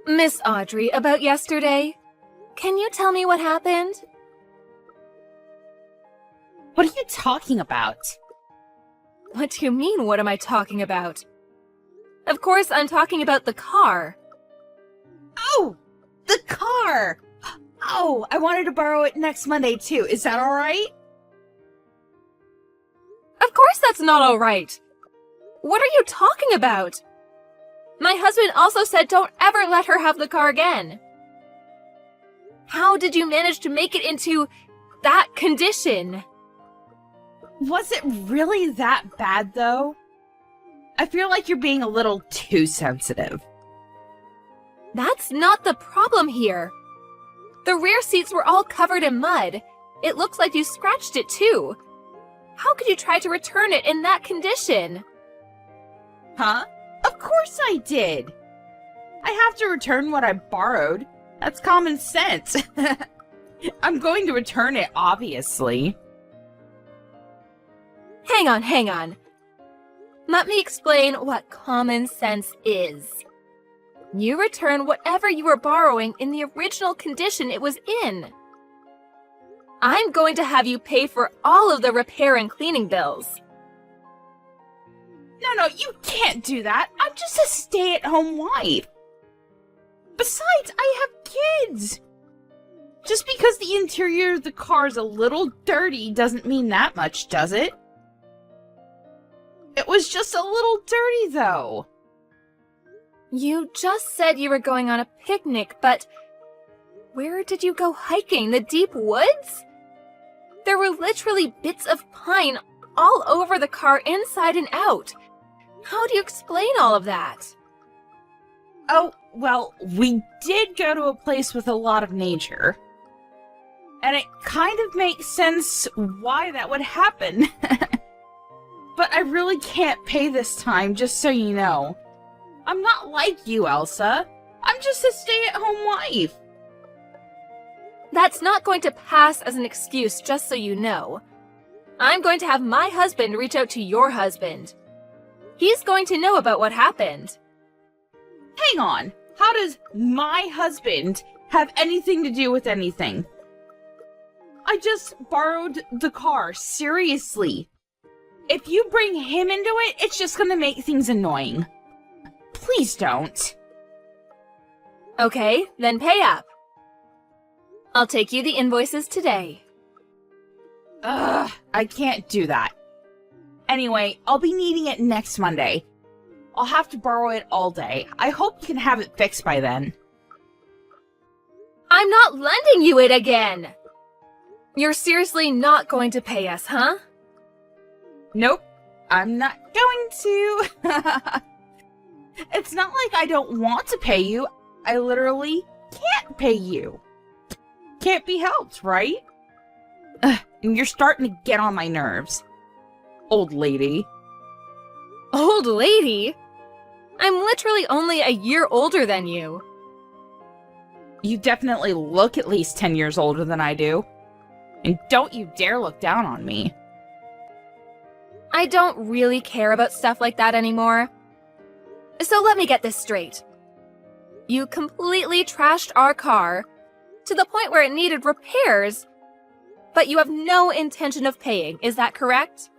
Miss Audrey, about yesterday. Can you tell me what happened? What are you talking about? What do you mean, what am I talking about? Of course, I'm talking about the car. Oh, the car! Oh, I wanted to borrow it next Monday too. Is that all right? Of course that's not all right. What are you talking about? My husband also said don't ever let her have the car again. How did you manage to make it into that condition? Was it really that bad, though? I feel like you're being a little too sensitive. That's not the problem here. The rear seats were all covered in mud. It looks like you scratched it too. How could you try to return it in that condition? Huh? Of course I did! I have to return what I borrowed. That's common sense. I'm going to return it, obviously. Hang on. Let me explain what common sense is. You return whatever you were borrowing in the original condition it was in. I'm going to have you pay for all of the repair and cleaning bills. No, you can't do that. I'm just a stay-at-home wife. Besides, I have kids. Just because the interior of the car is a little dirty doesn't mean that much, does it? It was just a little dirty, though. You just said you were going on a picnic, but where did you go hiking? The deep woods? There were literally bits of pine all over the car, inside and out. How do you explain all of that? Oh, well, we did go to a place with a lot of nature. And it kind of makes sense why that would happen. But I really can't pay this time, just so you know. I'm not like you, Elsa. I'm just a stay-at-home wife. That's not going to pass as an excuse, just so you know. I'm going to have my husband reach out to your husband. He's going to know about what happened. Hang on. How does my husband have anything to do with anything? I just borrowed the car, seriously. If you bring him into it, it's just gonna make things annoying. Please don't. Okay, then pay up. I'll take you the invoices today. Ugh, I can't do that. Anyway, I'll be needing it next Monday. I'll have to borrow it all day. I hope you can have it fixed by then. I'm not lending you it again! You're seriously not going to pay us, huh? Nope, I'm not going to. It's not like I don't want to pay you. I literally can't pay you. Can't be helped, right? Ugh, and you're starting to get on my nerves. Old lady. Old lady? I'm literally only a year older than you. You definitely look at least 10 years older than I do. And don't you dare look down on me. I don't really care about stuff like that anymore. So let me get this straight. You completely trashed our car to the point where it needed repairs, but you have no intention of paying, is that correct?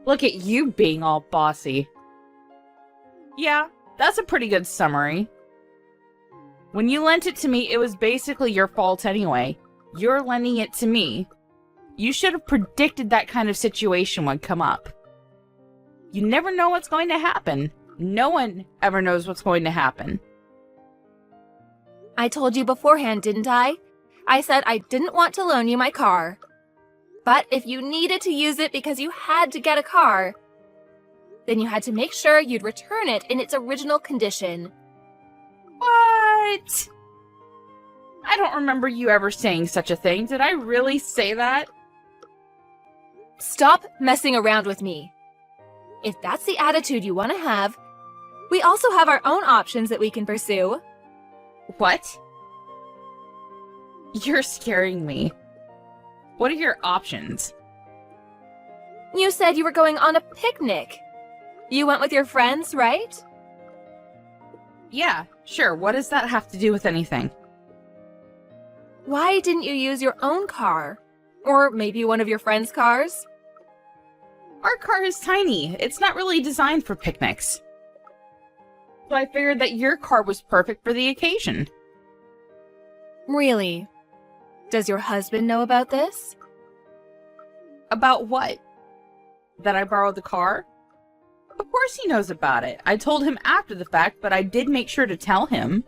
Look at you being all bossy. Yeah, that's a pretty good summary. When you lent it to me, it was basically your fault anyway. You're lending it to me. You should have predicted that kind of situation would come up. You never know what's going to happen. No one ever knows what's going to happen. I told you beforehand, didn't I? I said I didn't want to loan you my car. But if you needed to use it because you had to get a car, then you had to make sure you'd return it in its original condition. What? I don't remember you ever saying such a thing. Did I really say that? Stop messing around with me. If that's the attitude you want to have, we also have our own options that we can pursue. What? You're scaring me. What are your options? You said you were going on a picnic. You went with your friends, right? Yeah, sure. What does that have to do with anything? Why didn't you use your own car? Or maybe one of your friend's cars? Our car is tiny. It's not really designed for picnics. So I figured that your car was perfect for the occasion. Really? Does your husband know about this? About what? That I borrowed the car? Of course he knows about it. I told him after the fact, but I did make sure to tell him.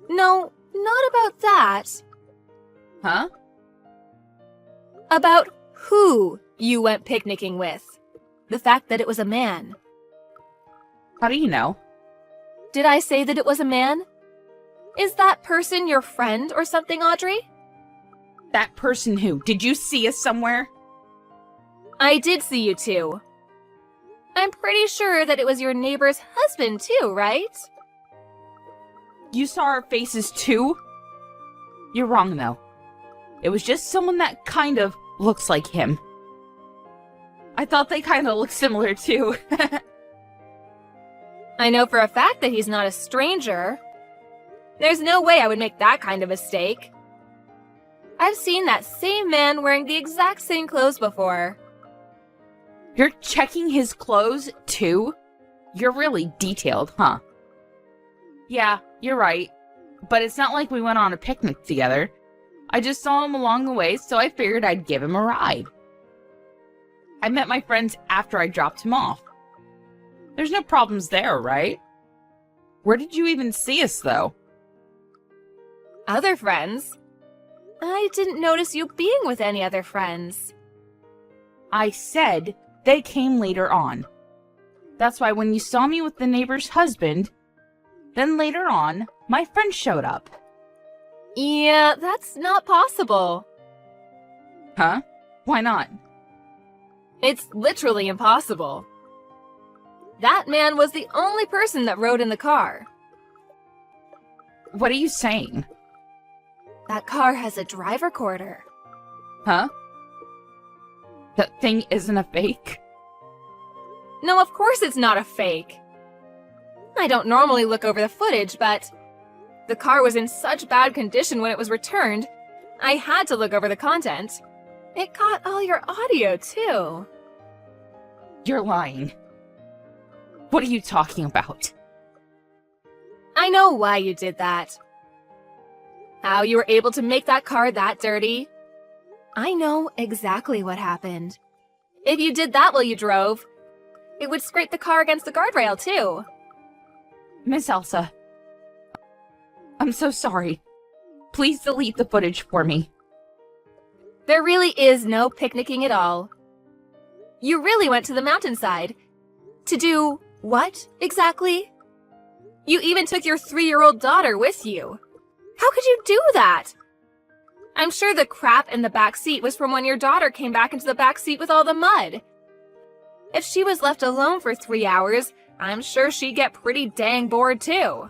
No, not about that. Huh? About who you went picnicking with. The fact that it was a man. How do you know? Did I say that it was a man? Is that person your friend or something, Audrey? That person who? Did you see us somewhere? I did see you two. I'm pretty sure that it was your neighbor's husband too, right? You saw our faces too? You're wrong though. It was just someone that kind of looks like him. I thought they kind of looked similar too. I know for a fact that he's not a stranger. There's no way I would make that kind of mistake. I've seen that same man wearing the exact same clothes before. You're checking his clothes too? You're really detailed, huh? Yeah, you're right. But it's not like we went on a picnic together. I just saw him along the way, so I figured I'd give him a ride. I met my friends after I dropped him off. There's no problems there, right? Where did you even see us, though? Other friends? I didn't notice you being with any other friends. I said they came later on. That's why when you saw me with the neighbor's husband, then later on, my friend showed up. Yeah, that's not possible. Huh? Why not? It's literally impossible. That man was the only person that rode in the car. What are you saying? That car has a drive recorder. Huh? That thing isn't a fake? No, of course it's not a fake. I don't normally look over the footage, but the car was in such bad condition when it was returned, I had to look over the content. It caught all your audio, too. You're lying. What are you talking about? I know why you did that. How you were able to make that car that dirty. I know exactly what happened. If you did that while you drove, it would scrape the car against the guardrail, too. Miss Elsa, I'm so sorry. Please delete the footage for me. There really is no picnicking at all. You really went to the mountainside. To do what, exactly? You even took your 3-year-old daughter with you. How could you do that? I'm sure the crap in the back seat was from when your daughter came back into the back seat with all the mud. If she was left alone for 3 hours, I'm sure she'd get pretty dang bored too.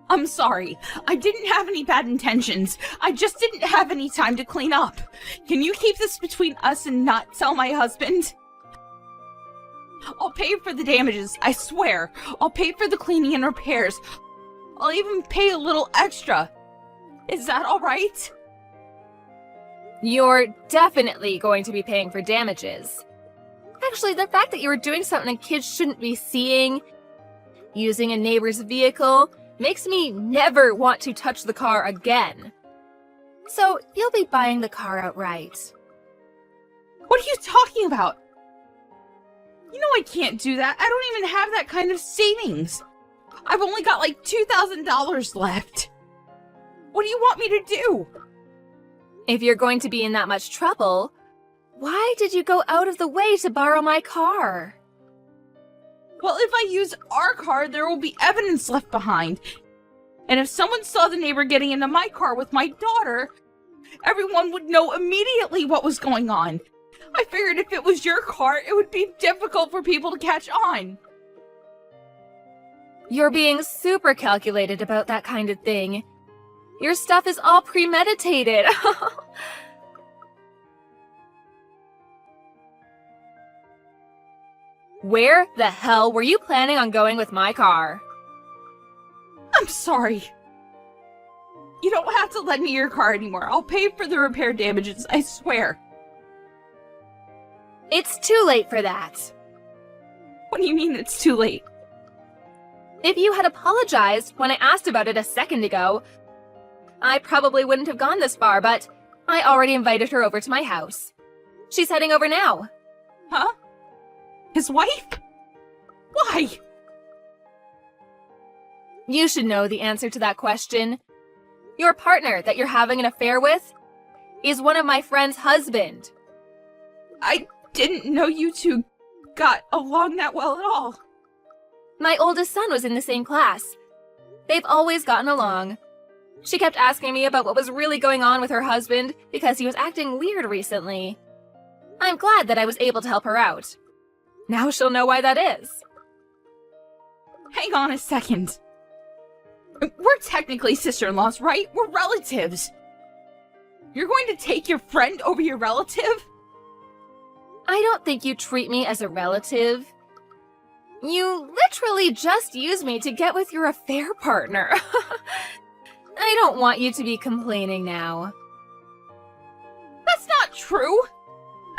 I'm sorry. I didn't have any bad intentions. I just didn't have any time to clean up. Can you keep this between us and not tell my husband? I'll pay for the damages, I swear. I'll pay for the cleaning and repairs. I'll even pay a little extra. Is that all right? You're definitely going to be paying for damages. Actually, the fact that you were doing something kids shouldn't be seeing, using a neighbor's vehicle, makes me never want to touch the car again. So, you'll be buying the car outright. What are you talking about? You know I can't do that. I don't even have that kind of savings. I've only got like $2,000 left. What do you want me to do? If you're going to be in that much trouble, why did you go out of the way to borrow my car? Well, if I use our car, there will be evidence left behind. And if someone saw the neighbor getting into my car with my daughter, everyone would know immediately what was going on. I figured if it was your car, it would be difficult for people to catch on. You're being super calculated about that kind of thing. Your stuff is all premeditated. Where the hell were you planning on going with my car? I'm sorry. You don't have to lend me your car anymore. I'll pay for the repair damages, I swear. It's too late for that. What do you mean it's too late? If you had apologized when I asked about it a second ago, I probably wouldn't have gone this far, but I already invited her over to my house. She's heading over now. Huh? His wife? Why? You should know the answer to that question. Your partner that you're having an affair with is one of my friend's husband. I didn't know you two got along that well at all. My oldest son was in the same class. They've always gotten along. She kept asking me about what was really going on with her husband because he was acting weird recently. I'm glad that I was able to help her out. Now she'll know why that is. Hang on a second. We're technically sister-in-laws, right? We're relatives. You're going to take your friend over your relative? I don't think you treat me as a relative. You literally just use me to get with your affair partner. I don't want you to be complaining now. That's not true.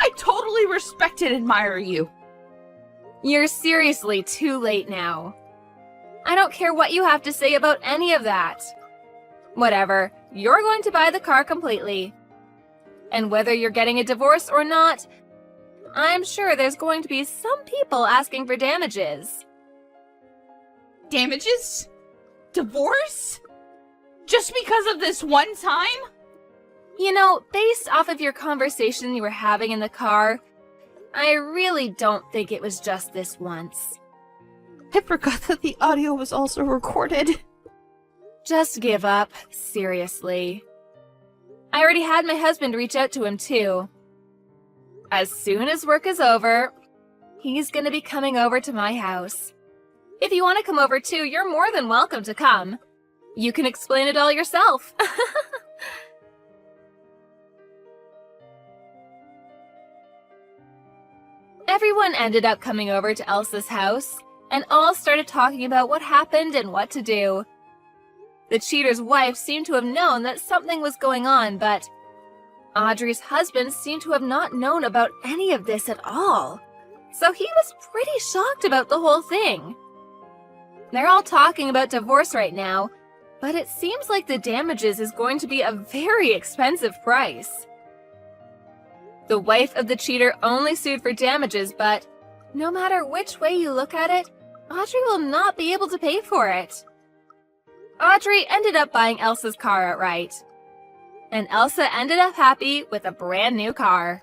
I totally respect and admire you. You're seriously too late now. I don't care what you have to say about any of that. Whatever, you're going to buy the car completely. And whether you're getting a divorce or not, I'm sure there's going to be some people asking for damages. Damages? Divorce? Just because of this one time? You know, based off of your conversation you were having in the car, I really don't think it was just this once. I forgot that the audio was also recorded. Just give up, seriously. I already had my husband reach out to him too. As soon as work is over, he's gonna be coming over to my house. If you want to come over too, you're more than welcome to come. You can explain it all yourself. Everyone ended up coming over to Elsa's house, and all started talking about what happened and what to do. The cheater's wife seemed to have known that something was going on, but Audrey's husband seemed to have not known about any of this at all. So he was pretty shocked about the whole thing. They're all talking about divorce right now, but it seems like the damages is going to be a very expensive price. The wife of the cheater only sued for damages, but no matter which way you look at it, Audrey will not be able to pay for it. Audrey ended up buying Elsa's car outright. And Elsa ended up happy with a brand new car.